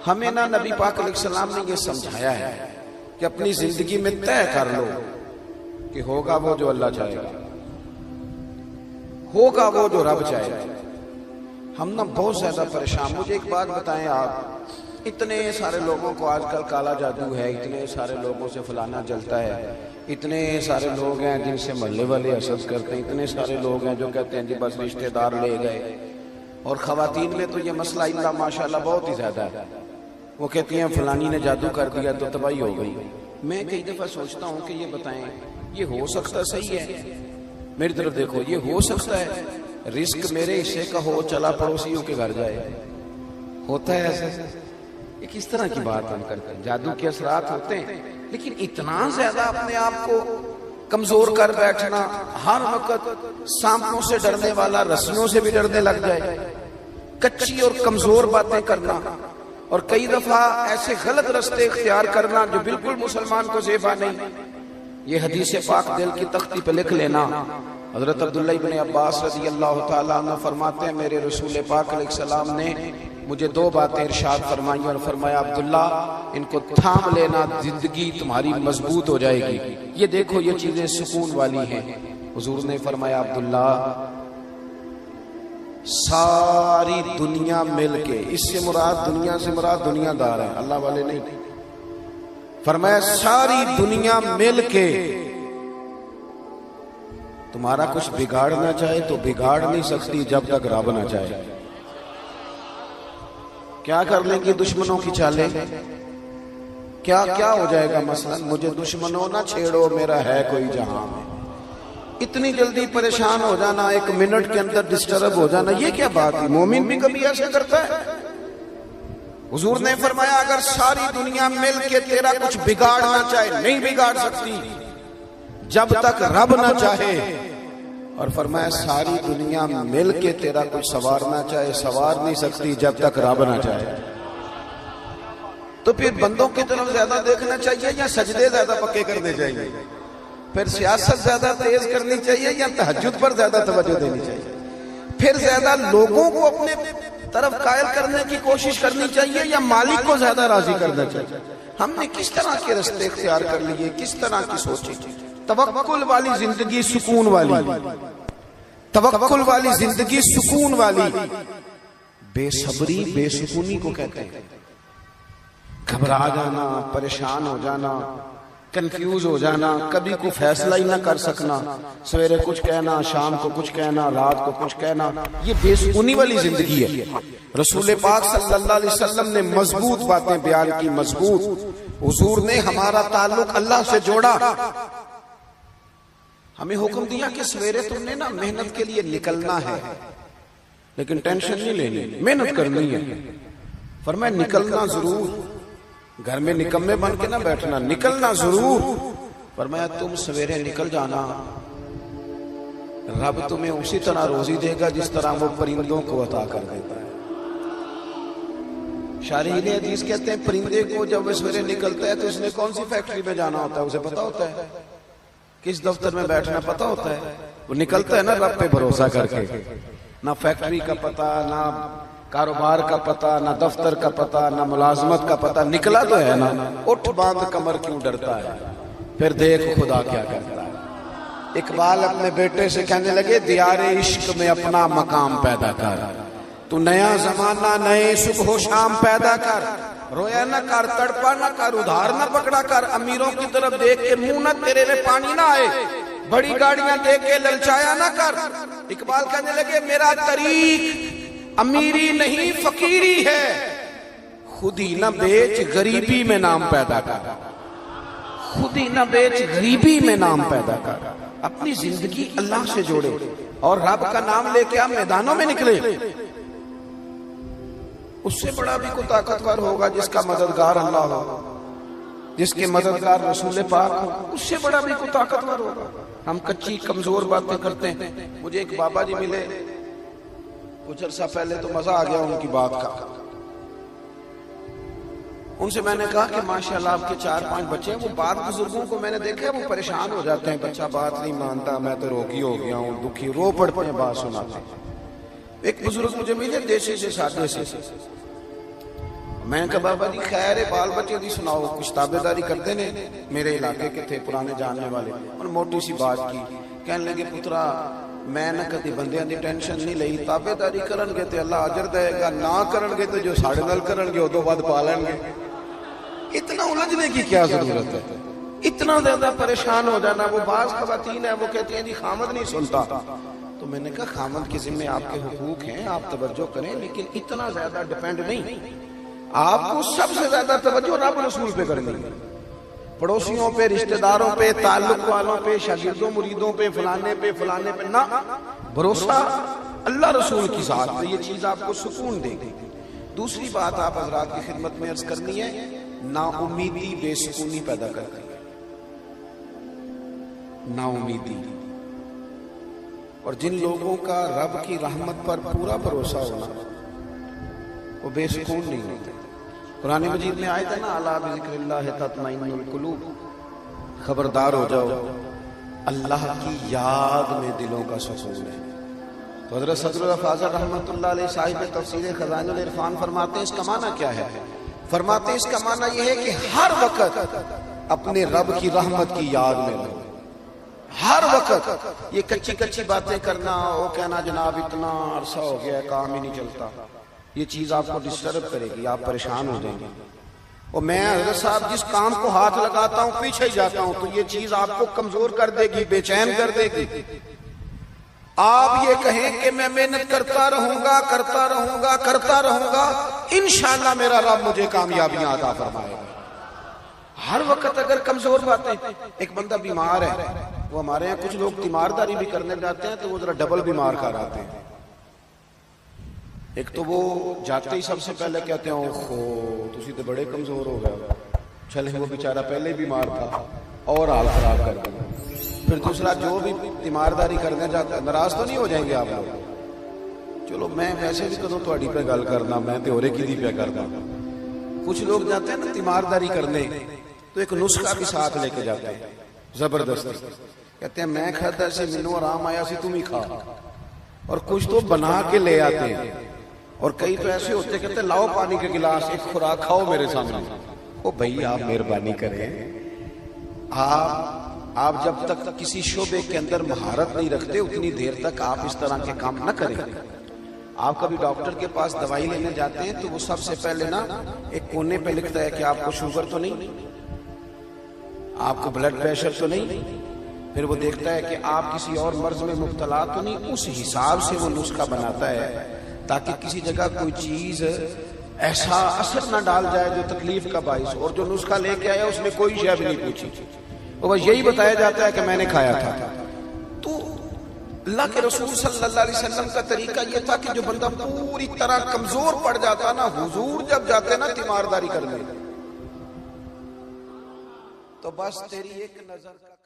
ہمیں نہ نبی پاک علیہ السلام نے یہ سمجھایا ہے کہ اپنی زندگی میں طے کر لو کہ ہوگا وہ جو اللہ چاہے گا، ہوگا وہ جو رب چاہے گا۔ ہم نا بہت زیادہ پریشان۔ مجھے ایک بات بتائیں، آپ اتنے سارے لوگوں کو آج کل کالا جادو ہے، اتنے سارے لوگوں سے فلانا جلتا ہے، اتنے سارے لوگ ہیں جن سے محلے والے حسد کرتے ہیں، اتنے سارے لوگ ہیں جو کہتے ہیں جی بس رشتہ دار لے گئے، اور خواتین میں تو یہ مسئلہ اللہ ماشاءاللہ بہت ہی زیادہ ہے۔ وہ کہتی ہیں فلانی نے جادو کر دیا تو تباہی ہو گئی۔ میں کئی دفعہ سوچتا ہوں کہ یہ بتائیں یہ ہو سکتا صحیح ہے؟ میری طرف دیکھو، یہ ہو سکتا ہے رزق میرے حصے کا ہو چلا پڑوسیوں کے گھر جائے؟ ہوتا ہے ایسا؟ یہ کس طرح کی بات ہم کرتے ہیں؟ جادو کے اثرات ہوتے ہیں، لیکن اتنا زیادہ اپنے آپ کو کمزور کر بیٹھنا، ہر وقت سانپوں سے ڈرنے والا رسیوں سے بھی ڈرنے لگ جائے، کچی اور کمزور باتیں کرنا، اور کئی دفعہ ایسے غلط رستے اختیار کرنا جو بالکل مسلمان کو زیبا نہیں۔ یہ حدیث پاک دل کی تختی پہ لکھ لینا۔ حضرت عبداللہ ابن عباس رضی اللہ تعالیٰ عنہ فرماتے ہیں میرے رسول پاک علیہ السلام نے مجھے دو باتیں ارشاد فرمائیں اور فرمایا عبداللہ ان کو تھام لینا، زندگی تمہاری مضبوط ہو جائے گی۔ یہ دیکھو یہ چیزیں سکون والی ہیں۔ حضور نے فرمایا عبداللہ ساری دنیا مل کے، اس سے مراد دنیا سے مراد دنیا دار ہے، اللہ والے نہیں، فرمایا ساری دنیا مل کے تمہارا کچھ بگاڑنا چاہے تو بگاڑ نہیں سکتی جب تک رب نہ چاہے۔ کیا کر لیں گے دشمنوں کی چالیں؟ کیا کیا ہو جائے گا؟ مثلا مجھے دشمنوں نہ چھیڑو میرا ہے کوئی جہاں میں۔ اتنی جلدی پریشان ہو جانا، ایک منٹ کے اندر ڈسٹرب ہو جانا، یہ کیا بات ہے؟ مومن بھی کبھی ایسا کرتا ہے؟ حضور نے فرمایا اگر ساری دنیا مل کے تیرا کچھ بگاڑنا چاہے نہیں بگاڑ سکتی جب تک رب نہ چاہے، اور فرمایا ساری دنیا مل کے تیرا کچھ سنوارنا چاہے سنوار نہیں سکتی جب تک رب نہ چاہے۔ تو پھر بندوں کی طرف زیادہ دیکھنا چاہیے یا سجدے زیادہ پکے کرنے چاہیے؟ پھر سیاست زیادہ تیز کرنی چاہیے یا تہجد پر زیادہ توجہ دینی چاہیے؟ پھر زیادہ لوگوں کو اپنے طرف قائل کرنے کی کوشش کرنی چاہیے یا مالک کو زیادہ راضی کرنا چاہیے؟ ہم نے کس طرح کے رستے اختیار کر لیے، کس طرح کی سوچی؟ توکل والی زندگی سکون والی، توکل والی زندگی سکون والی۔ بے صبری بے سکونی کو کہتے ہیں، گھبرا جانا، پریشان ہو جانا، کنفیوز ہو جانا، کبھی کوئی فیصلہ ہی نہ کر سکنا، سویرے کچھ کہنا، شام کو کچھ کہنا، رات کو کچھ کہنا، یہ بے سکونی والی زندگی ہے۔ رسول پاک صلی اللہ علیہ وسلم نے مضبوط باتیں بیان کی، مضبوط۔ حضور نے ہمارا تعلق اللہ سے جوڑا، ہمیں حکم دیا کہ سویرے تم نے نا محنت کے لیے نکلنا ہے، لیکن ٹینشن نہیں لینی، محنت کرنی ہے۔ فرمایا نکلنا ضرور، گھر میں نکمے بن کے نہ بیٹھنا، نکلنا ضرور۔ فرمایا تم سویرے نکل جانا، رب تمہیں اسی طرح روزی دے گا جس طرح وہ پرندوں کو عطا کر دیتا ہے۔ شارحین حدیث کہتے ہیں پرندے کو جب وہ سویرے نکلتا ہے تو اس نے کون سی فیکٹری میں جانا ہوتا ہے اسے پتا ہوتا ہے، کس دفتر میں بیٹھنا پتا ہوتا ہے؟ وہ نکلتا ہے نا رب پہ بھروسہ کر کے، نہ فیکٹری کا پتہ، نہ کاروبار کا پتہ، نہ دفتر کا پتہ، نہ ملازمت کا پتہ، نکلا تو ہے نا۔ اٹھ باندھ کمر کیوں ڈرتا ہے، پھر دیکھ خدا کیا کرتا ہے۔ اقبال اپنے بیٹے سے کہنے لگے دیار عشق میں اپنا مقام پیدا کر، تو نیا زمانہ نئے صبح و شام پیدا کر، رویا نہ کر، تڑپا نہ کر، ادھار نہ پکڑا کر، امیروں کی طرف دیکھ کے منہ نہ تیرے میں پانی نہ آئے، بڑی گاڑیاں دیکھ کے للچایا نہ کر۔ اقبال کہنے لگے میرا طریق امیری نہیں فقیری ہے، خود ہی نہ بیچ غریبی میں نام پیدا کر، خود ہی نہ بیچ غریبی میں نام پیدا کر۔ اپنی زندگی اللہ سے جوڑے اور رب کا نام لے کے آپ میدانوں میں نکلے۔ اس سے بڑا بھی کوئی طاقتور ہوگا جس کا مددگار اللہ ہو، جس کے مددگار رسول پاک ہو، اس سے بڑا بھی کوئی طاقتور ہوگا۔ ہم کچی کمزور باتیں کرتے ہیں۔ مجھے ایک بابا جی ملے کچھ عرصہ پہلے، تو مزہ آ گیا ان کی بات کا۔ ان سے میں نے کہا کہ ماشاءاللہ آپ کے 4-5 بچے ہیں۔ وہ بعض بزرگوں کو میں نے دیکھا ہے وہ پریشان ہو جاتے ہیں، بچہ بات نہیں مانتا، میں تو روگی ہو گیا ہوں، دکھی، رو پڑتے ہیں بات سناتے ہیں۔ ایک بزرگ مجھے ملے دیسی سے سادے سے، میں کہا بابا جی خیر ہے بال بچے دی سناؤ کچھ تابے داری کرتے نے میرے علاقے کے تھے پرانے جاننے والے اور موٹی سی بات کی کہنے لگے پترا میں نہ کدی بندیاں دی ٹینشن نہیں لئی تابے داری کرن گے تے اللہ اجر دے گا نہ کرن گے تو جو ساڑے نال کرن گے ادو بعد پا لیں گے اتنا الجھنے کی کیا ضرورت ہے اتنا زیادہ پریشان ہو جانا وہ بعض خواتین ہیں وہ کہتی ہیں جی خامد نہیں سنتا تو میں نے کہا خامد کے ذمہ آپ کے حقوق ہیں آپ توجہ کریں لیکن اتنا زیادہ ڈیپینڈ نہیں آپ کو سب سے زیادہ توجہ رب رسول پہ کرنی ہے پڑوسیوں پہ رشتہ داروں پہ تعلق والوں پہ شاگردوں مریدوں پہ فلانے پہ نہ بھروسہ اللہ رسول کی ذات پہ یہ چیز آپ کو سکون دے گی دوسری بات آپ حضرات کی خدمت میں عرض کرنی ہے نا امیدی بے سکونی پیدا کرتی ہے نا امیدی اور جن لوگوں کا رب کی رحمت پر پورا بھروسہ ہونا وہ بے سکون نہیں ہوتے قرآن مجید میں آیت ہے نا الا بذکر اللہ تطمئن القلوب خبردار ہو جاؤ اللہ کی یاد میں دلوں کا سکون ہے تو حضرت صدر الافاضل رحمۃ اللہ علیہ صاحب تفسیر خزائن العرفان فرماتے ہیں اس کا معنی کیا ہے فرماتے ہیں اس کا معنی یہ ہے کہ ہر وقت اپنے رب کی رحمت کی یاد میں رہو ہر وقت یہ کچی باتیں کرنا وہ کہنا جناب اتنا عرصہ ہو گیا کام ہی نہیں چلتا یہ چیز آپ کو ڈسٹرب کرے گی آپ پریشان ہو جائیں گے اور میں حضرت صاحب جس کام کو ہاتھ لگاتا ہوں پیچھے ہی جاتا ہوں تو یہ چیز آپ کو کمزور کر دے گی بے چین کر دے گی آپ یہ کہیں کہ میں محنت کرتا رہوں گا انشاءاللہ میرا رب مجھے کامیابیاں عطا فرمائے گا ہر وقت اگر کمزور باتیں ایک بندہ بیمار ہے وہ ہمارے یہاں کچھ لوگ تیمارداری بھی کرنے جاتے ہیں تو وہ ذرا ڈبل بیمار کر آتے ہیں ایک تو وہ جاتے ہی سب سے پہلے کہتے ہیں اوہو تسی تو بڑے کمزور ہو گئے چلے وہ بیچارہ پہلے بیمار تھا اور حال خراب کر دیا پھر دوسرا جو بھی تیمارداری کرنے جاتا ہے ناراض تو نہیں ہو جائیں گے آپ لوگ چلو میں ویسے بھی کدوں تہاڈی پہ گل کرنا میں تے ہورے کی دی پہ کرنا کچھ لوگ جاتے ہیں نا تیمارداری کرنے تو ایک نسخہ بھی ساتھ لے کے جاتے ہیں زبردستی کہتے ہیں میں کھاتا سے مینوں آرام آیا سی تم ہی کھا اور کچھ تو بنا کے لے آتے ہیں اور کئی تو ایسے ہوتے کہتے ہیں لاؤ پانی کے گلاس ایک خوراک کھاؤ میرے سامنے او بھائی آپ مہربانی کریں آپ جب تک کسی شعبے کے اندر مہارت نہیں رکھتے اتنی دیر تک آپ اس طرح کے کام نہ کریں آپ کبھی ڈاکٹر کے پاس دوائی لینے جاتے ہیں تو وہ سب سے پہلے نا ایک کونے پہ لکھتا ہے کہ آپ کو شوگر تو نہیں آپ کو بلڈ پریشر تو نہیں پھر وہ دیکھتا ہے کہ آپ کسی اور مرض میں مبتلا تو نہیں اس حساب سے وہ نسخہ بناتا ہے تاکہ کسی جگہ کوئی چیز ایسا اثر نہ ڈال جائے جو تکلیف کا باعث اور جو نسخہ لے کے آیا اس میں کوئی شے بھی نہیں پوچھی وہ بس یہی بتایا جاتا ہے کہ میں نے کھایا تھا تو اللہ کے رسول صلی اللہ علیہ وسلم کا طریقہ یہ تھا کہ جو بندہ پوری طرح کمزور پڑ جاتا نا حضور جب جاتے نا تیمارداری کرنے تو بس تیری ایک نظر